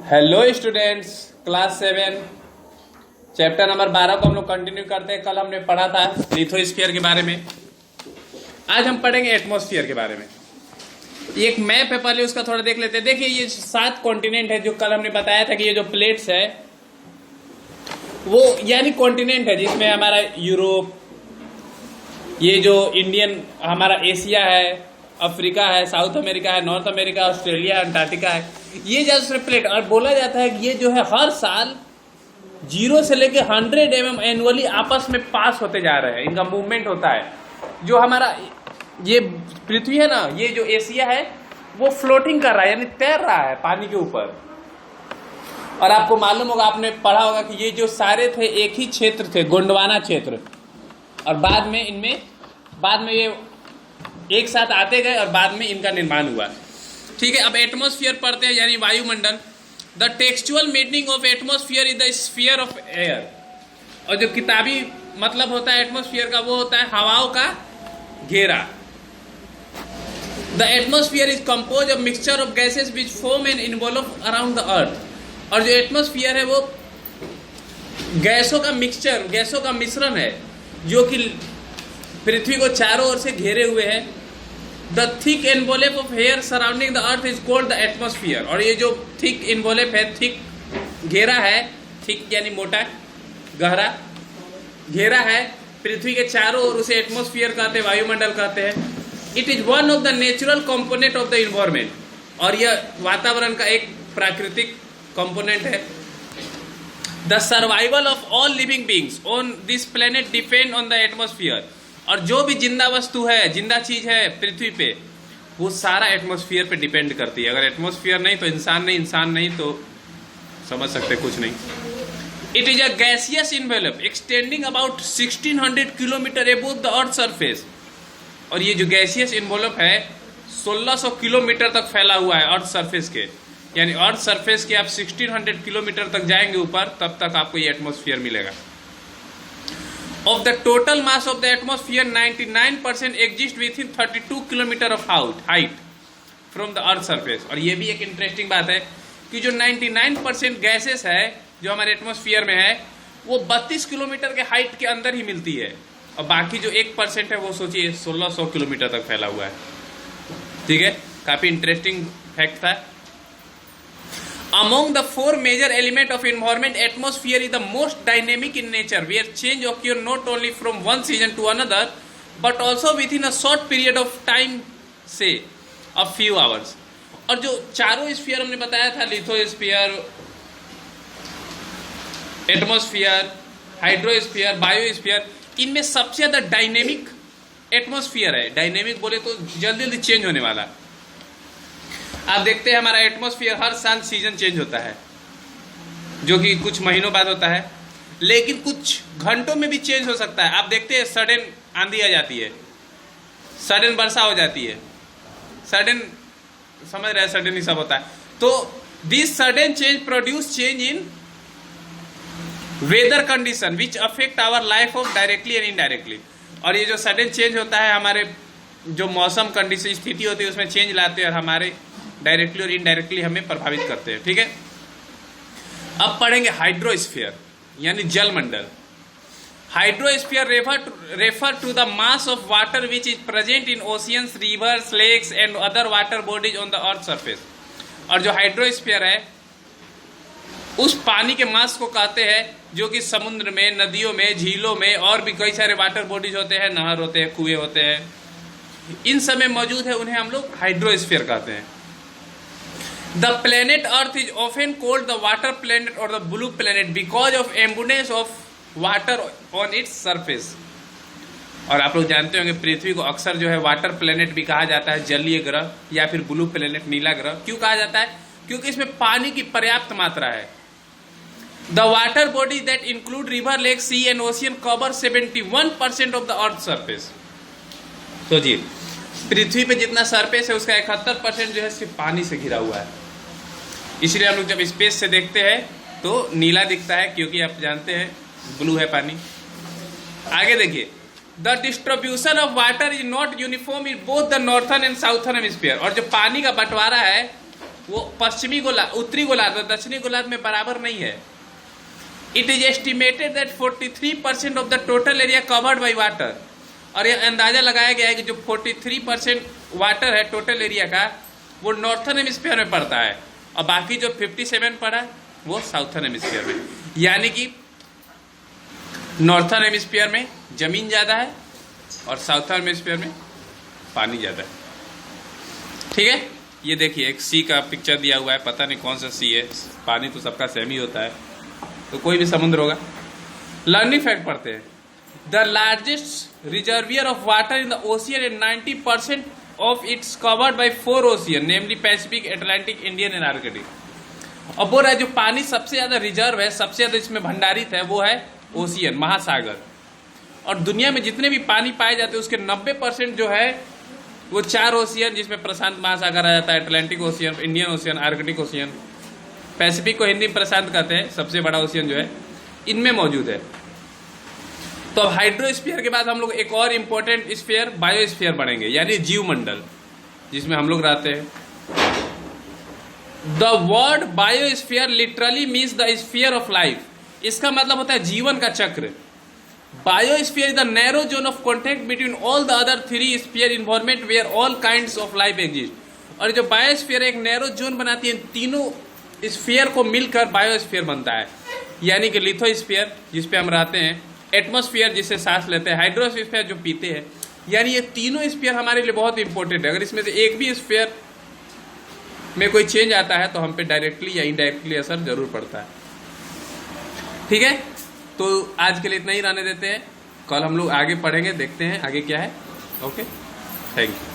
Hello students, class 7 chapter number 12 को हम लोग कंटिन्यू करते हैं। कल हमने पढ़ा था लिथोस्फीयर के बारे में। आज हम पढ़ेंगे एटमॉस्फेयर के बारे में। ये एक मैप है, पहले उसका थोड़ा देख लेते हैं। देखिए, ये 7 कॉन्टिनेंट है जो कल हमने बताया था कि ये जो प्लेट्स है वो यानी कॉन्टिनेंट है, जिसमें हमारा यूरोप, ये जो इंडियन हमारा एशिया है, अफ्रीका है, साउथ अमेरिका है, नॉर्थ अमेरिका, ऑस्ट्रेलिया, अंटार्कटिका है, ये जैसे प्लेट। और बोला जाता है कि ये जो है हर साल 0 से लेके 100 mm एनुअली आपस में पास होते जा रहे हैं। इनका मूवमेंट होता है। जो हमारा ये पृथ्वी है ना, ये जो एशिया है वो फ्लोटिंग कर रहा है, यानी तैर रहा है पानी के ऊपर। और आपको मालूम होगा, आपने पढ़ा होगा कि ये जो सारे थे एक ही क्षेत्र थे, गोंडवाना क्षेत्र। और बाद में ये एक साथ आते गए और बाद में इनका निर्माण हुआ। ठीक है, अब एटमॉस्फेयर पढ़ते हैं, यानी वायुमंडल। The textual meaning of atmosphere is the sphere of air. और जो किताबी मतलब होता है एटमॉस्फेयर का, वो होता है हवाओं का घेरा। The atmosphere is compose of mixture of gases which form and involve around the earth. और जो एटमॉस्फेयर है वो गैसों का मिक्सचर, गैसों का मिश्रण है जो कि पृथ्वी को चारों ओर से घेरे हुए है। The thick envelope of air surrounding the earth is called the atmosphere. और ये जो थिक एनवोलेप है, थिक घेरा है, थिक यानी मोटा, गहरा घेरा है पृथ्वी के चारों ओर, उसे एटमॉस्फेयर कहते हैं, वायुमंडल कहते हैं। It is one of the natural component of the environment. और यह वातावरण का एक प्राकृतिक कंपोनेंट है। The survival of all living beings on this planet depend on the atmosphere. और जो भी जिंदा वस्तु है, जिंदा चीज है पृथ्वी पे, वो सारा एटमॉस्फेयर पे डिपेंड करती है। अगर एटमॉस्फेयर नहीं तो इंसान नहीं, इंसान नहीं तो समझ सकते कुछ नहीं। It is a gaseous envelope extending about 1600 kilometre above the earth surface. और ये जो गैसियस इन्वेलप है 1600 किलोमीटर तक फैला हुआ है अर्थ सरफेस के। यानी अर्थ सरफेस के आप 1600 किलोमीटर तक जाएंगे ऊपर, तब तक आपको ये एटमॉस्फेयर मिलेगा। Of the total mass of the atmosphere, 99% exist within 32 kilometer of height from the earth surface। और ये भी एक इंटरेस्टिंग बात है कि जो 99% गैसेस है जो हमारे एटमॉस्फेयर में है, वो 32 किलोमीटर के हाइट के अंदर ही मिलती है। और बाकी जो 1% है वो सोचिए 1600 किलोमीटर तक फैला हुआ है। ठीक है, काफी इंटरेस्टिंग फैक्ट था। Among the 4 major elements of environment, atmosphere is the most dynamic in nature, where change occurs not only from one season to another, but also within a short period of time, say a few hours। और जो चारों sphere हमने बताया था, lithosphere, atmosphere, hydrosphere, biosphere, इनमें सबसे ज्यादा dynamic atmosphere है। डायनेमिक बोले तो जल्दी जल्दी चेंज होने वाला। आप देखते हैं हमारा एटमॉस्फेयर हर साल सीजन चेंज होता है, जो कि कुछ महीनों बाद होता है, लेकिन कुछ घंटों में भी चेंज हो सकता है। आप देखते हैं सडन आंधी आ जाती है, सडन वर्षा हो जाती है, सडन, समझ रहे हैं, सडन ही सब होता है। तो this sudden change produce change in weather condition which affect our life of directly and indirectly. और ये जो सडन चेंज होता है, हमारे जो मौसम कंडीशन स्थिति होती है उसमें चेंज लाते हैं और हमारे डायरेक्टली और इनडायरेक्टली हमें प्रभावित करते हैं। ठीक है, अब पढ़ेंगे हाइड्रोस्फीयर यानी जलमंडल। Hydrosphere refer to the mass of water which is present in oceans, rivers, lakes and other water bodies on the earth surface. और जो हाइड्रोस्फीयर है उस पानी के मास को कहते हैं जो कि समुद्र में, नदियों में, झीलों में और भी कई सारे वाटर बॉडीज होते हैं, नहर होते हैं, कुएं होते हैं, इन सब में मौजूद है, उन्हें हम लोग हाइड्रोस्फीयर कहते हैं। The planet Earth is often called the water planet or the blue planet because of abundance of water on its surface। और आप लोग जानते होंगे पृथ्वी को अक्सर जो है वाटर प्लेनेट भी कहा जाता है, जलीय ग्रह, या फिर ब्लू प्लेनेट, नीला ग्रह। क्यों कहा जाता है? क्योंकि इसमें पानी की पर्याप्त मात्रा है। The water bodies that include river, lake, sea and ocean cover 71% of the earth surface। तो जी, पृथ्वी पे जितना सरफेस है उसका 71% जो है सिर्फ पानी से घिरा हुआ है। इसलिए हम लोग जब स्पेस से देखते हैं तो नीला दिखता है, क्योंकि आप जानते हैं ब्लू है पानी। आगे देखिए, the distribution of water is not uniform in both the northern and southern hemisphere. और जो पानी का बंटवारा है वो पश्चिमी गोलार्ध, उत्तरी गोलार्ध और दक्षिणी गोलार्ध में बराबर नहीं है। It is estimated that 43% of the total area covered by water, और यह अंदाजा लगाया गया है कि जो 43% वाटर है टोटल एरिया का वो नॉर्थर्न हेमिस्फीयर में पड़ता है, और बाकी जो 57 पड़ा वो साउथर्न हेमिस्फीयर में। यानी कि नॉर्थर्न हेमिस्फीयर में जमीन ज्यादा है और साउथर्न हेमिस्फीयर में पानी ज्यादा है। ठीक है, ये देखिए एक सी का पिक्चर दिया हुआ है, पता नहीं कौन सा सी है, पानी तो सबका सेम ही होता है, तो कोई भी समुद्र होगा। लर्निंग फैक्ट पढ़ते हैं। The largest reservoir of water in the ocean and 90% of its covered by 4 ocean, namely Pacific, Atlantic, Indian and Arctic. अब बोल रहा है जो पानी सबसे ज्यादा रिजर्व है, सबसे ज्यादा इसमें भंडारित है, वो है ओशियन, महासागर। और दुनिया में जितने भी पानी पाए जाते हैं उसके 90% जो है वो 4 ओशियन, जिसमें प्रशांत महासागर आ जाता है, Atlantic ocean, Indian ocean, Arctic ocean, Pacific को हिंदी में प्रशांत कहते हैं, सबसे बड़ा ओशियन जो है, इनमें मौजूद है। तो अब हाइड्रोस्फीयर के बाद हम लोग एक और इंपॉर्टेंट स्फीयर बायोस्फीयर पढ़ेंगे, यानी जीव मंडल, जिसमें हम लोग रहते हैं। The word biosphere literally means the sphere of life. इसका मतलब होता है जीवन का चक्र। Biosphere is the narrow zone of contact between all the other 3 sphere environment where all kinds of life exist. और जो बायोस्फीयर एक नैरो जोन बनाती है, तीनों स्फीयर को मिलकर बायोस्फीयर बनता है। यानी कि लिथोस्फीयर जिसपे हम रहते हैं, एटमॉस्फेयर जिससे सांस लेते हैं, हाइड्रोस्फीयर जो पीते हैं, यानी ये तीनों स्फीयर हमारे लिए बहुत इंपॉर्टेंट है। अगर इसमें से एक भी स्फीयर में कोई चेंज आता है तो हम पे डायरेक्टली या इनडायरेक्टली असर जरूर पड़ता है। ठीक है, तो आज के लिए इतना ही रहने देते हैं, कल हम लोग आगे पढ़ेंगे, देखते हैं आगे क्या है। Okay, thank you.